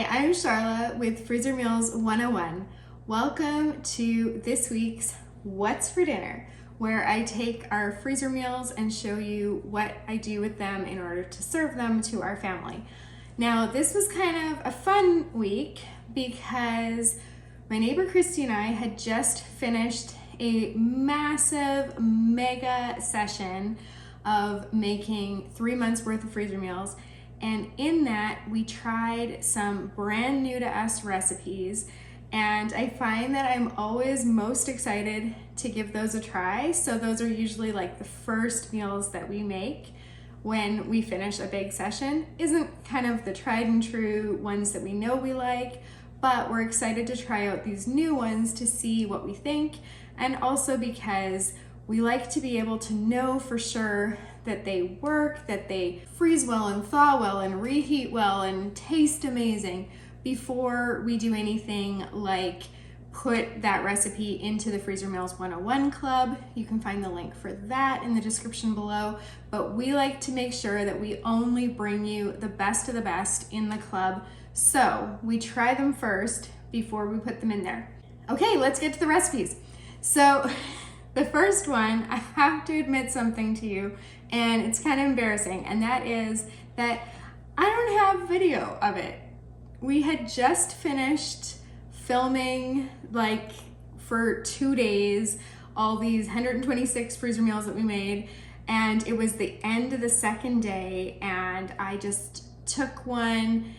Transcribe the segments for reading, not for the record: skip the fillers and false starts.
Hi, I'm Charla with Freezer Meals 101. Welcome to this week's What's for Dinner, where I take our freezer meals and show you what I do with them in order to serve them to our family. Now, this was kind of a fun week because my neighbor Christy and I had just finished a massive mega session of making 3 months worth of freezer meals. And in that, we tried some brand new to us recipes. And I find that I'm always most excited to give those a try. So those are usually like the first meals that we make when we finish a big session. Isn't kind of the tried and true ones that we know we like, but we're excited to try out these new ones to see what we think. And also because we like to be able to know for sure that they work, that they freeze well and thaw well and reheat well and taste amazing before we do anything like put that recipe into the Freezer Meals 101 Club. You can find the link for that in the description below, but we like to make sure that we only bring you the best of the best in the club. So we try them first before we put them in there. Okay, let's get to the recipes. So the first one, I have to admit something to you, and it's kind of embarrassing, and that is that I don't have video of it. We had just finished filming like for 2 days, all these 126 freezer meals that we made, and it was the end of the second day, and I just took one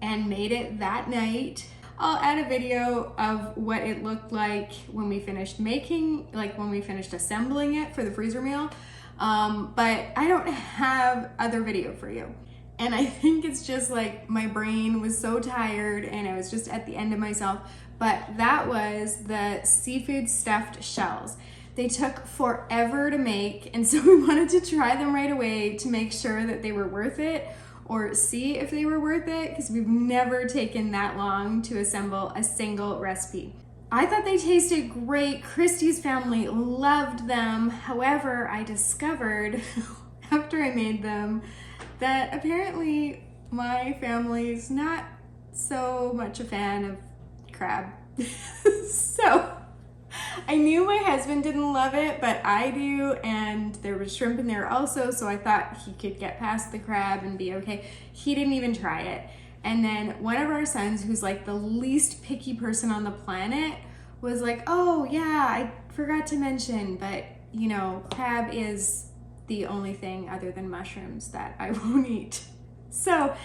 and made it that night. I'll add a video of what it looked like when we finished making, like when we finished assembling it for the freezer meal. But I don't have other video for you. And I think it's just like my brain was so tired and I was just at the end of myself. But that was the seafood stuffed shells. They took forever to make, and so we wanted to try them right away to make sure that they were worth it, or see if they were worth it, because we've never taken that long to assemble a single recipe. I thought they tasted great. Christy's family loved them. However, I discovered after I made them that apparently my family's not so much a fan of crab. So I knew my husband didn't love it, but I do, and there was shrimp in there also, so I thought he could get past the crab and be okay. He didn't even try it. And then one of our sons, who's like the least picky person on the planet, was like, oh yeah, I forgot to mention, but you know, crab is the only thing other than mushrooms that I won't eat. So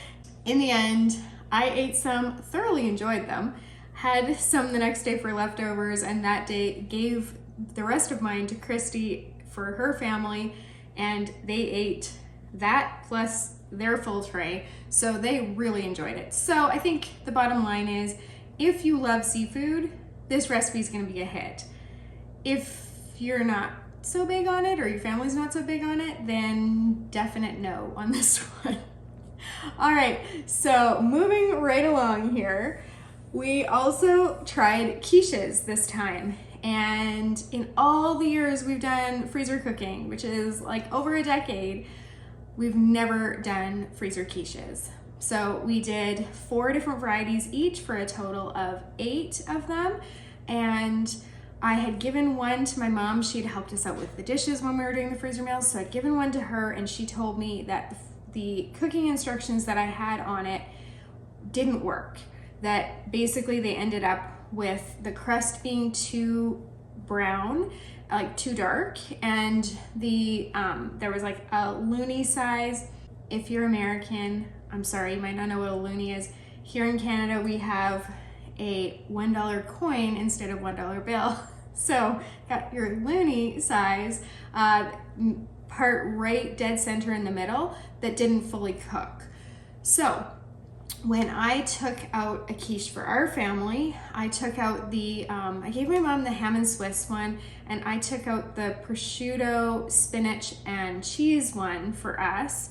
in the end, I ate some, thoroughly enjoyed them, had some the next day for leftovers, and that day gave the rest of mine to Christy for her family, and they ate that plus their full tray, so they really enjoyed it. So I think the bottom line is, if you love seafood, this recipe is going to be a hit. If you're not so big on it, or your family's not so big on it, then definite no on this one. All right, so moving right along here, we also tried quiches this time, and in all the years we've done freezer cooking, which is like over a decade, we've never done freezer quiches. So we did 4 different varieties each for a total of 8 of them, and I had given one to my mom. She'd helped us out with the dishes when we were doing the freezer meals, so I'd given one to her, and she told me that the cooking instructions that I had on it didn't work. That basically they ended up with the crust being too brown, like too dark, and there was like a loonie size. If you're American, I'm sorry, you might not know what a loonie is. Here in Canada, we have a $1 coin instead of $1 bill. So got your loonie size part right dead center in the middle that didn't fully cook. So when I took out a quiche for our family, I took out I gave my mom the ham and Swiss one, and I took out the prosciutto, spinach, and cheese one for us.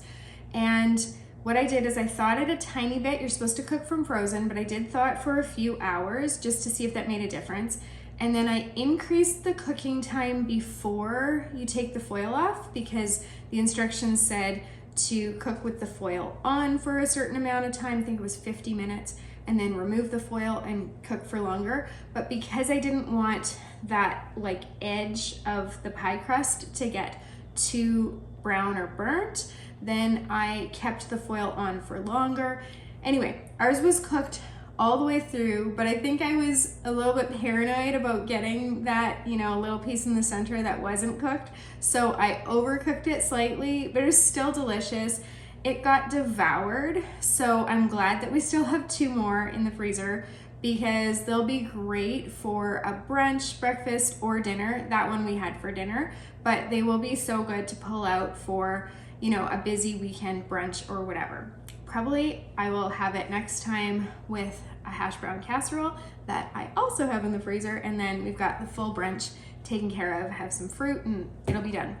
And what I did is I thawed it a tiny bit. You're supposed to cook from frozen, but I did thaw it for a few hours just to see if that made a difference. And then I increased the cooking time before you take the foil off, because the instructions said to cook with the foil on for a certain amount of time. I think it was 50 minutes, and then remove the foil and cook for longer. But because I didn't want that like edge of the pie crust to get too brown or burnt, then I kept the foil on for longer. Anyway, ours was cooked all the way through, but I think I was a little bit paranoid about getting that, you know, little piece in the center that wasn't cooked. So I overcooked it slightly, but it was still delicious. It got devoured, so I'm glad that we still have 2 more in the freezer because they'll be great for a brunch, breakfast, or dinner. That one we had for dinner, but they will be so good to pull out for, you know, a busy weekend brunch or whatever. Probably I will have it next time with a hash brown casserole that I also have in the freezer, and then we've got the full brunch taken care of, have some fruit, and it'll be done.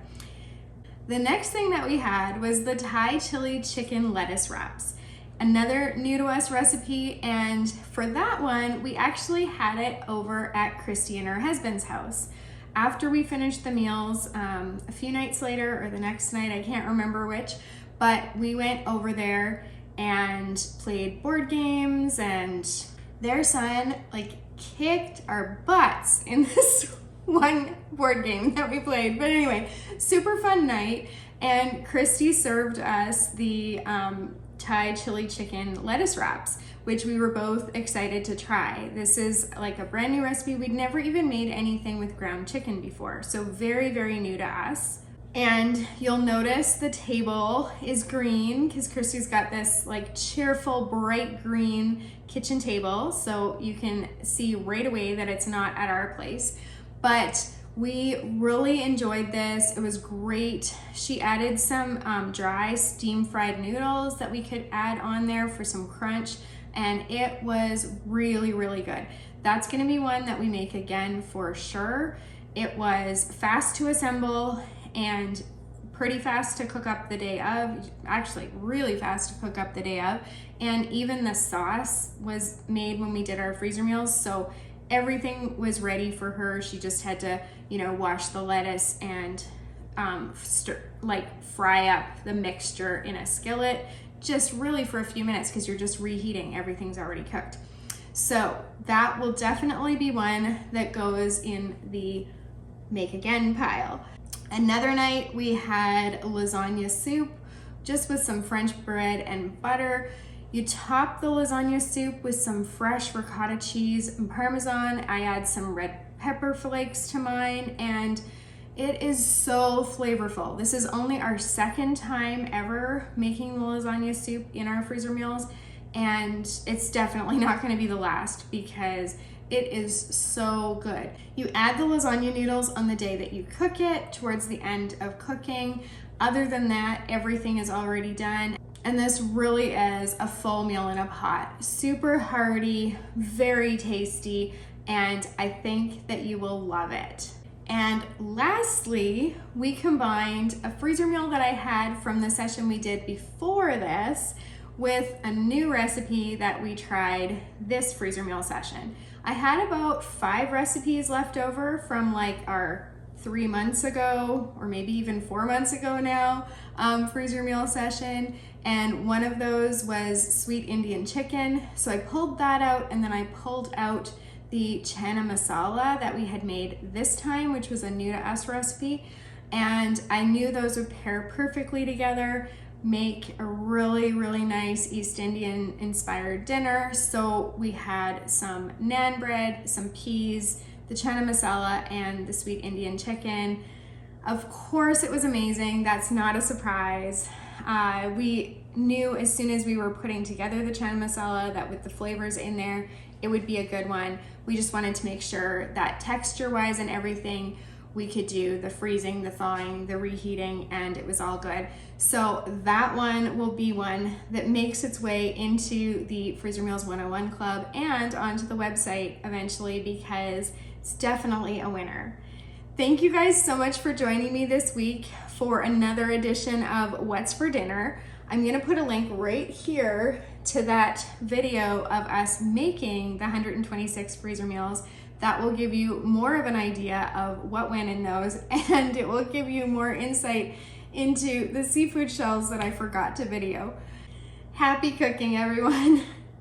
The next thing that we had was the Thai chili chicken lettuce wraps. Another new to us recipe, and for that one, we actually had it over at Christy and her husband's house. After we finished the meals, a few nights later, or the next night, I can't remember which, but we went over there and played board games, and their son like kicked our butts in this one board game that we played. But anyway, super fun night, and Christy served us the Thai chili chicken lettuce wraps, which we were both excited to try. This is like a brand new recipe. We'd never even made anything with ground chicken before, so very, very new to us. And you'll notice the table is green because Christy's got this like cheerful, bright green kitchen table, so you can see right away that it's not at our place. But we really enjoyed this. It was great. She added some dry steam fried noodles that we could add on there for some crunch, and it was really, really good. That's gonna be one that we make again for sure. It was fast to assemble and pretty fast to cook up the day of, actually really fast to cook up the day of. And even the sauce was made when we did our freezer meals, so everything was ready for her. She just had to, you know, wash the lettuce and fry up the mixture in a skillet, just really for a few minutes because you're just reheating, everything's already cooked. So that will definitely be one that goes in the make again pile. Another night we had lasagna soup just with some French bread and butter. You top the lasagna soup with some fresh ricotta cheese and Parmesan. I add some red pepper flakes to mine, and it is so flavorful. This is only our second time ever making the lasagna soup in our freezer meals, and it's definitely not going to be the last because it is so good. You add the lasagna noodles on the day that you cook it, towards the end of cooking. Other than that, everything is already done. And this really is a full meal in a pot. Super hearty, very tasty, and I think that you will love it. And lastly, we combined a freezer meal that I had from the session we did before this with a new recipe that we tried this freezer meal session. I had about 5 recipes left over from like our 3 months ago, or maybe even 4 months ago now, freezer meal session. And one of those was sweet Indian chicken. So I pulled that out, and then I pulled out the chana masala that we had made this time, which was a new to us recipe. And I knew those would pair perfectly together, make a really, really nice East Indian inspired dinner. So we had some naan bread, some peas, the chana masala, and the sweet Indian chicken. Of course it was amazing. That's not a surprise. We knew as soon as we were putting together the chana masala that with the flavors in there, it would be a good one. We just wanted to make sure that texture-wise and everything, we could do the freezing, the thawing, the reheating, and it was all good. So that one will be one that makes its way into the Freezer Meals 101 Club and onto the website eventually, because it's definitely a winner. Thank you guys so much for joining me this week for another edition of What's for Dinner. I'm gonna put a link right here to that video of us making the 126 freezer meals. That will give you more of an idea of what went in those, and it will give you more insight into the seafood shells that I forgot to video. Happy cooking, everyone.